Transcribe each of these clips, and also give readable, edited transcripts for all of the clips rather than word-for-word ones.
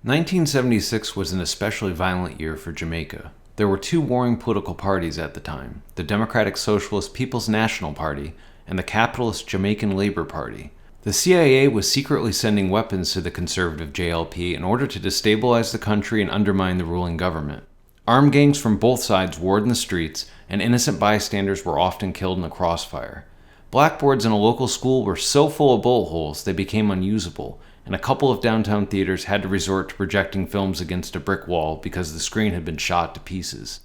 1976 was an especially violent year for Jamaica. There were two warring political parties at the time, the Democratic Socialist People's National Party and the capitalist Jamaican Labour Party. The CIA was secretly sending weapons to the conservative JLP in order to destabilize the country and undermine the ruling government. Armed gangs from both sides warred in the streets, and innocent bystanders were often killed in the crossfire. Blackboards in a local school were so full of bullet holes they became unusable, and a couple of downtown theaters had to resort to projecting films against a brick wall because the screen had been shot to pieces.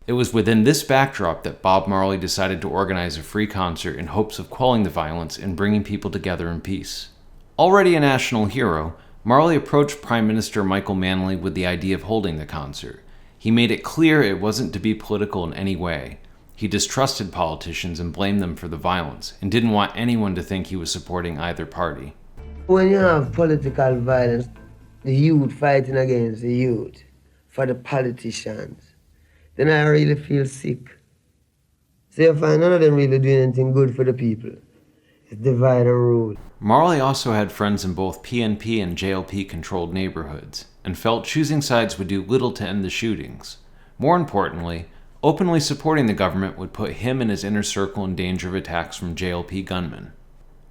It was within this backdrop that Bob Marley decided to organize a free concert in hopes of quelling the violence and bringing people together in peace. Already a national hero, Marley approached Prime Minister Michael Manley with the idea of holding the concert. He made it clear it wasn't to be political in any way. He distrusted politicians and blamed them for the violence, and didn't want anyone to think he was supporting either party. When you have political violence, the youth fighting against the youth for the politicians, then I really feel sick. So you find none of them really doing anything good for the people. It's divide and rule. Marley also had friends in both PNP and JLP-controlled neighborhoods, and felt choosing sides would do little to end the shootings. More importantly, openly supporting the government would put him and his inner circle in danger of attacks from JLP gunmen.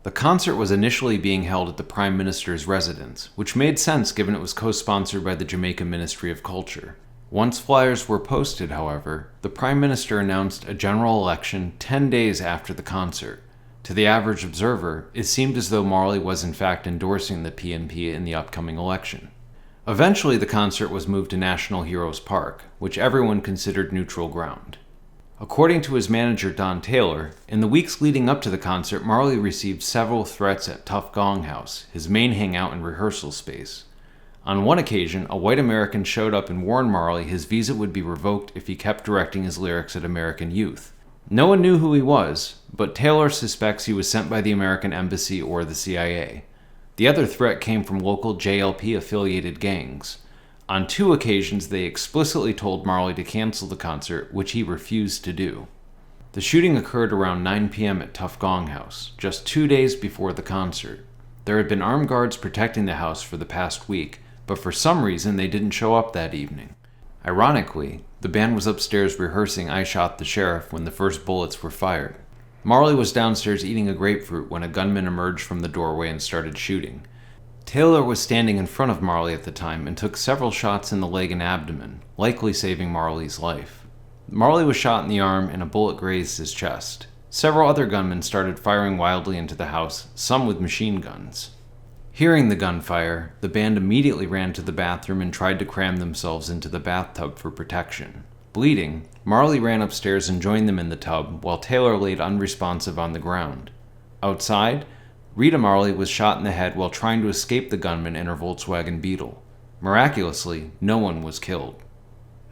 The concert was initially being held at the Prime Minister's residence, which made sense given it was co-sponsored by the Jamaica Ministry of Culture. Once flyers were posted, however, the Prime Minister announced a general election 10 days after the concert. To the average observer, it seemed as though Marley was in fact endorsing the PNP in the upcoming election. Eventually, the concert was moved to National Heroes Park, which everyone considered neutral ground. According to his manager Don Taylor, in the weeks leading up to the concert, Marley received several threats at Tough Gong House, his main hangout and rehearsal space. On one occasion, a white American showed up and warned Marley his visa would be revoked if he kept directing his lyrics at American youth. No one knew who he was, but Taylor suspects he was sent by the American Embassy or the CIA. The other threat came from local JLP-affiliated gangs. On 2 occasions, they explicitly told Marley to cancel the concert, which he refused to do. The shooting occurred around 9 p.m. at Tough Gong House, just 2 days before the concert. There had been armed guards protecting the house for the past week, but for some reason they didn't show up that evening. Ironically, the band was upstairs rehearsing I Shot the Sheriff when the first bullets were fired. Marley was downstairs eating a grapefruit when a gunman emerged from the doorway and started shooting. Taylor was standing in front of Marley at the time and took several shots in the leg and abdomen, likely saving Marley's life. Marley was shot in the arm and a bullet grazed his chest. Several other gunmen started firing wildly into the house, some with machine guns. Hearing the gunfire, the band immediately ran to the bathroom and tried to cram themselves into the bathtub for protection. Bleeding, Marley ran upstairs and joined them in the tub, while Taylor laid unresponsive on the ground. Outside, Rita Marley was shot in the head while trying to escape the gunman in her Volkswagen Beetle. Miraculously, no one was killed.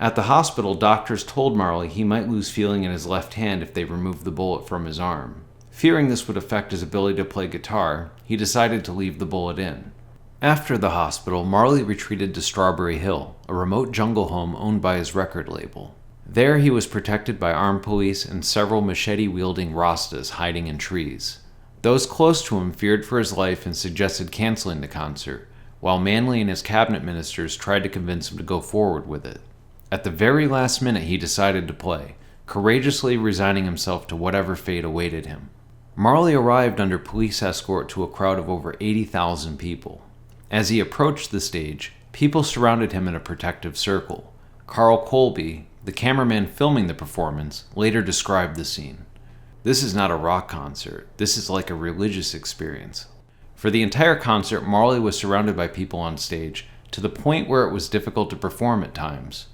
At the hospital, doctors told Marley he might lose feeling in his left hand if they removed the bullet from his arm. Fearing this would affect his ability to play guitar, he decided to leave the bullet in. After the hospital, Marley retreated to Strawberry Hill, a remote jungle home owned by his record label. There he was protected by armed police and several machete-wielding Rastas hiding in trees. Those close to him feared for his life and suggested canceling the concert, while Manley and his cabinet ministers tried to convince him to go forward with it. At the very last minute he decided to play, courageously resigning himself to whatever fate awaited him. Marley arrived under police escort to a crowd of over 80,000 people. As he approached the stage, people surrounded him in a protective circle. Carl Colby, the cameraman filming the performance, later described the scene. "This is not a rock concert. This is like a religious experience." For the entire concert, Marley was surrounded by people on stage, to the point where it was difficult to perform at times.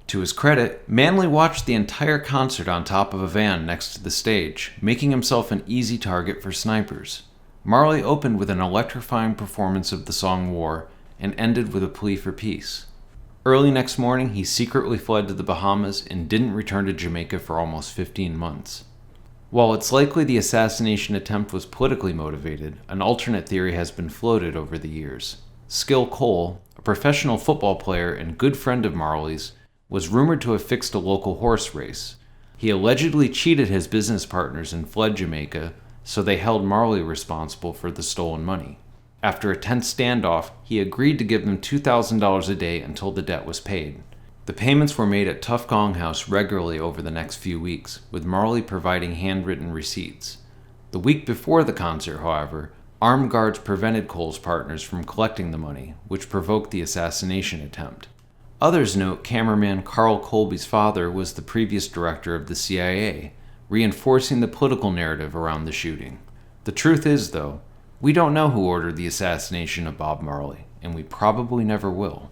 To his credit, Manley watched the entire concert on top of a van next to the stage, making himself an easy target for snipers. Marley opened with an electrifying performance of the song War, and ended with a plea for peace. Early next morning, he secretly fled to the Bahamas and didn't return to Jamaica for almost 15 months. While it's likely the assassination attempt was politically motivated, an alternate theory has been floated over the years. Skill Cole, a professional football player and good friend of Marley's, was rumored to have fixed a local horse race. He allegedly cheated his business partners and fled Jamaica, so they held Marley responsible for the stolen money. After a tense standoff, he agreed to give them $2,000 a day until the debt was paid. The payments were made at Tough Gong House regularly over the next few weeks, with Marley providing handwritten receipts. The week before the concert, however, armed guards prevented Cole's partners from collecting the money, which provoked the assassination attempt. Others note cameraman Carl Colby's father was the previous director of the CIA, reinforcing the political narrative around the shooting. The truth is, though, we don't know who ordered the assassination of Bob Marley, and we probably never will.